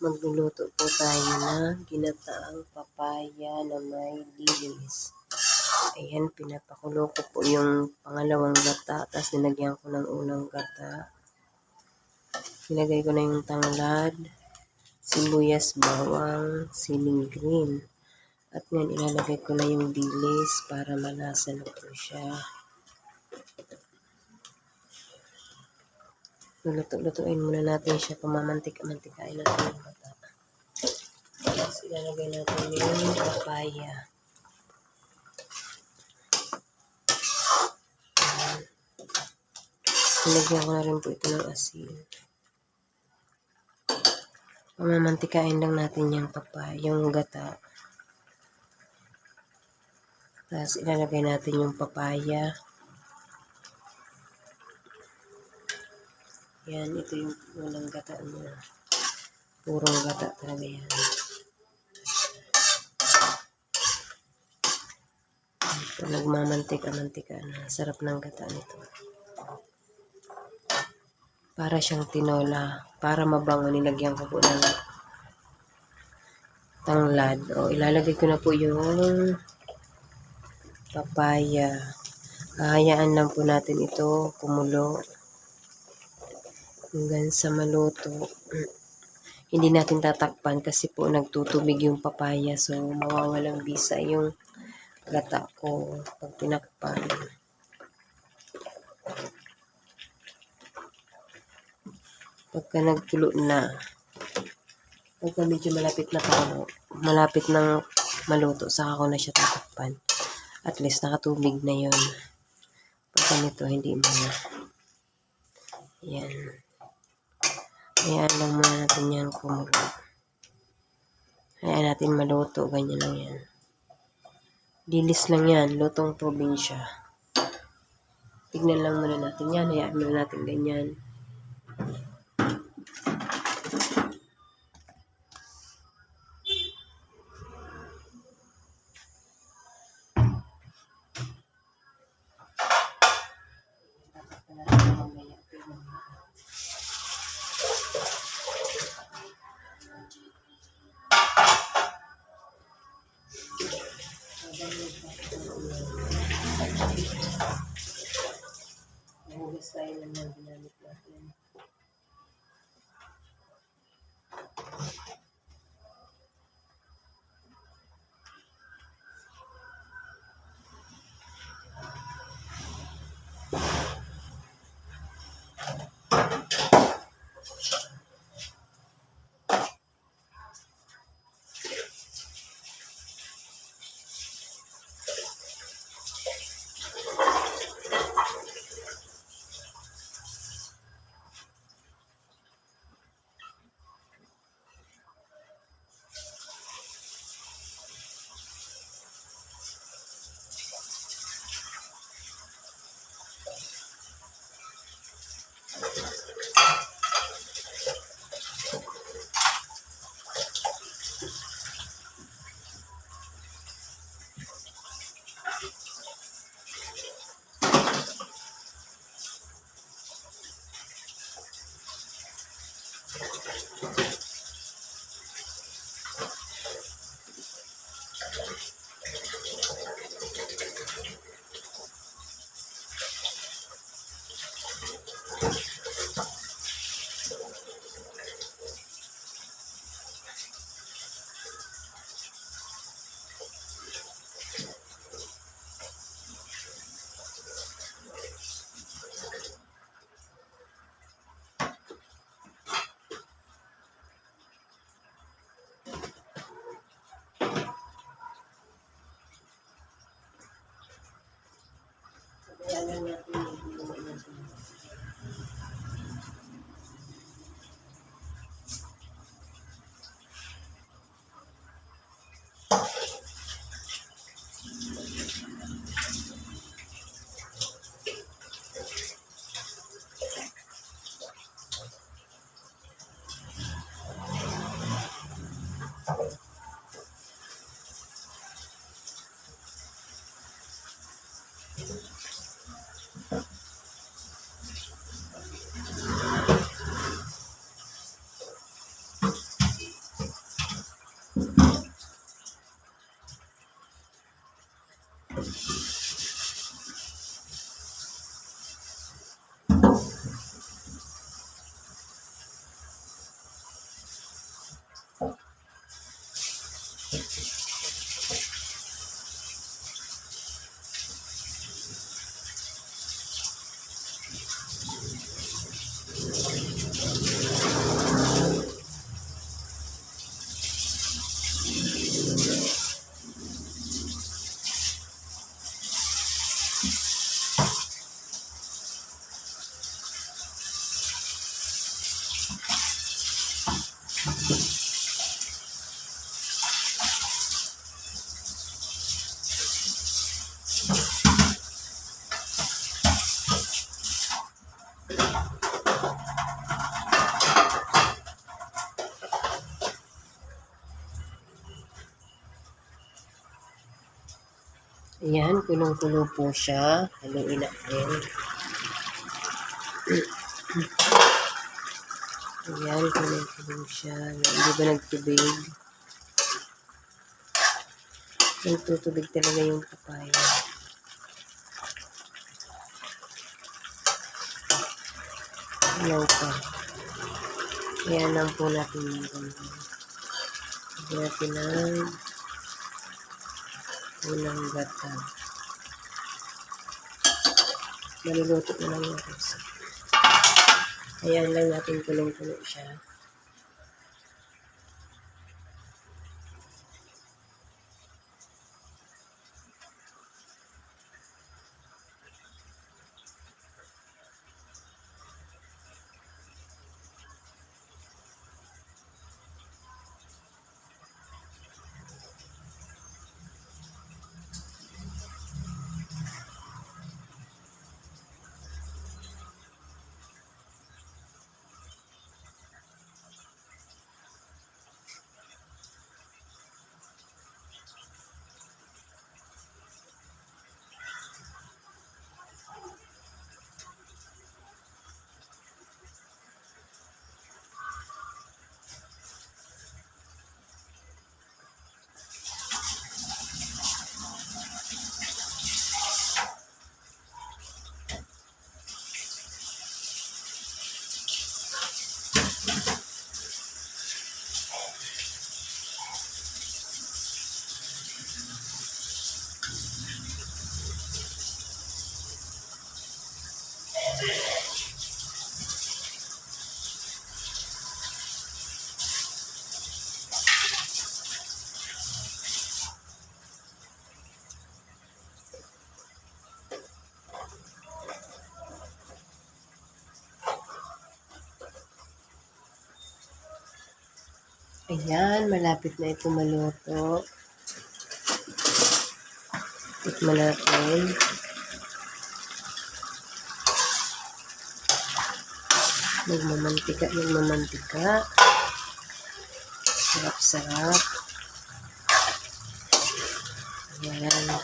Magluluto po tayo ng ginataang papaya na may dilis. Ayan, pinapakulo ko po yung pangalawang gata, tapos nilagyan ko ng unang gata. Nilagay ko na yung tanglad, sibuyas, bawang, siling green. At ngayon ilalagay ko na yung dilis para malasa na po siya. Luto-lutuin muna natin siya, pamamantika-mantikain natin yung bata. Tapos ilalagay natin yung papaya. Nilagyan ko na rin po ito ng asin. Pamamantikain lang natin yung papaya, yung gata. Tapos ilalagay natin yung papaya. Yan, ito yung walang gata niya. Purong gata talaga yan. Ito, nagmamantika-mantika na. Sarap ng gata nito. Para siyang tinola. Para mabango, nilagyan ko po ng tanglad. O, ilalagay ko na po yung papaya. Hahayaan lang po natin ito kumulo hanggang sa maluto. Hindi natin tatakpan kasi po nagtutubig yung papaya. So, mawawalang bisa yung gata ko pag tinakpan. Pagka nagkulo na, pagka medyo malapit ng maluto, saka ko na siya tatakpan. At least nakatubig na yun. Pagka nito, hindi mo na. Yan. Hayaan lang muna natin yan kumulo. Hayaan natin maluto. Ganyan lang yan. Dilis lang yan. Lutong probinsya. Tignan lang muna natin yan. Hayaan muna natin ganyan. Nahugas tayo lang ng ginamit natin. Ayan, kulong-kulo po siya. Haluin natin. Ayan, kulong-kulo siya. Hindi ba nagtubig? Nagtutubig talaga yung papaya. Ilaw pa. Ayan lang po natin yung ganyan. Lagyan natin ng unang gata. Maluluto na lang yung rasa. Ayan lang natin kulong-kulo siya. Ayan, malapit na ito maluto. Tikman natin. Magmamantika. Sarap-sarap. Ayan.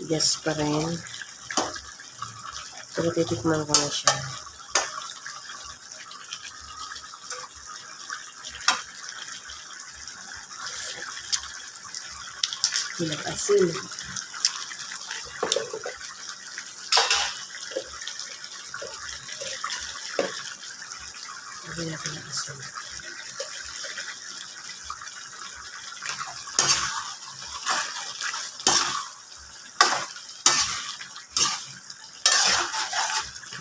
Gas pa rin. Pero titikman ko na siya. Pinag-asin. Lagyan natin ng asin.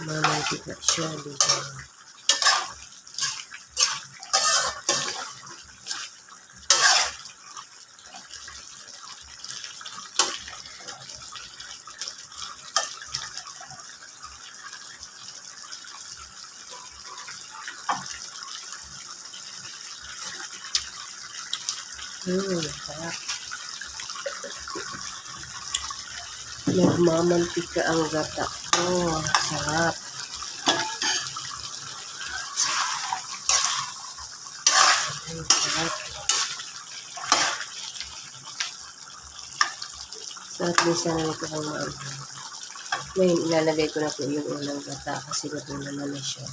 Mamantika siya dito. Sarap. Nagmamantika ang gata ko. Sarap. Sarap. So, at least na ito ang maanghang. Ngayon, ilalagay ko na po yung unang gata kasi luto naman na siya.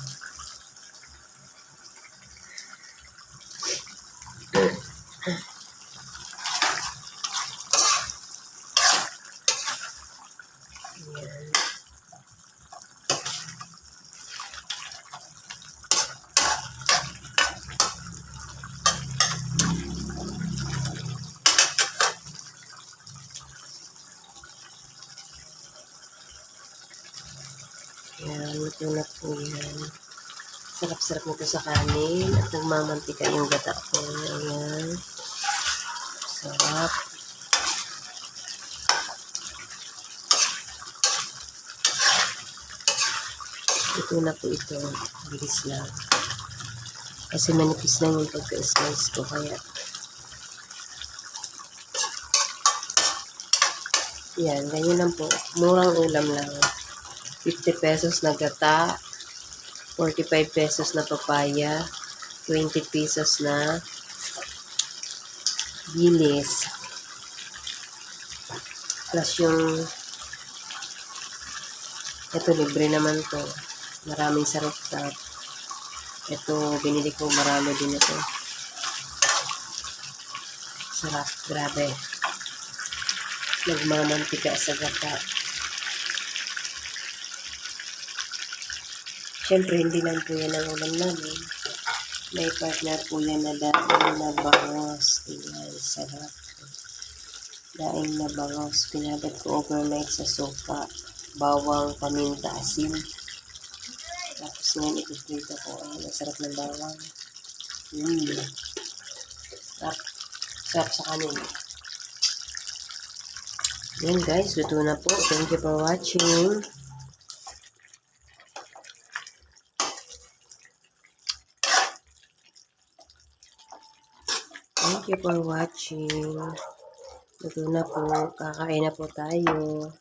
Luto na po yan. Sarap-sarap nito sa kanin at nagmamantika yung gata ko. Ayan. Sarap. Ito na po ito. Bilis lang. Kasi manipis lang yung pagka-slice ko. Kaya yan. Ganyan lang po. Murang ulam lang. 50 pesos na gata. 45 pesos na papaya. 20 pesos na gilis. Plus yung ito libre naman to. Maraming sarap. Ito binili ko marami din ito. Sarap. Grabe. Nagmamantika sa gata. Siyempre, hindi lang po yan ang ulam namin. May partner po yan na daing na bangos. Ayan, sarap. Daing na bangos. Pinabat ko overnight sa sofa. Bawang, paminta, asin. Tapos ngayon ituprito ko. Ayan, ang sarap ng bawang. Sarap. Sarap sa kanin. Ayan guys, luto na po. Thank you for watching. Thank you for watching. Luto na po. Kakain na po tayo.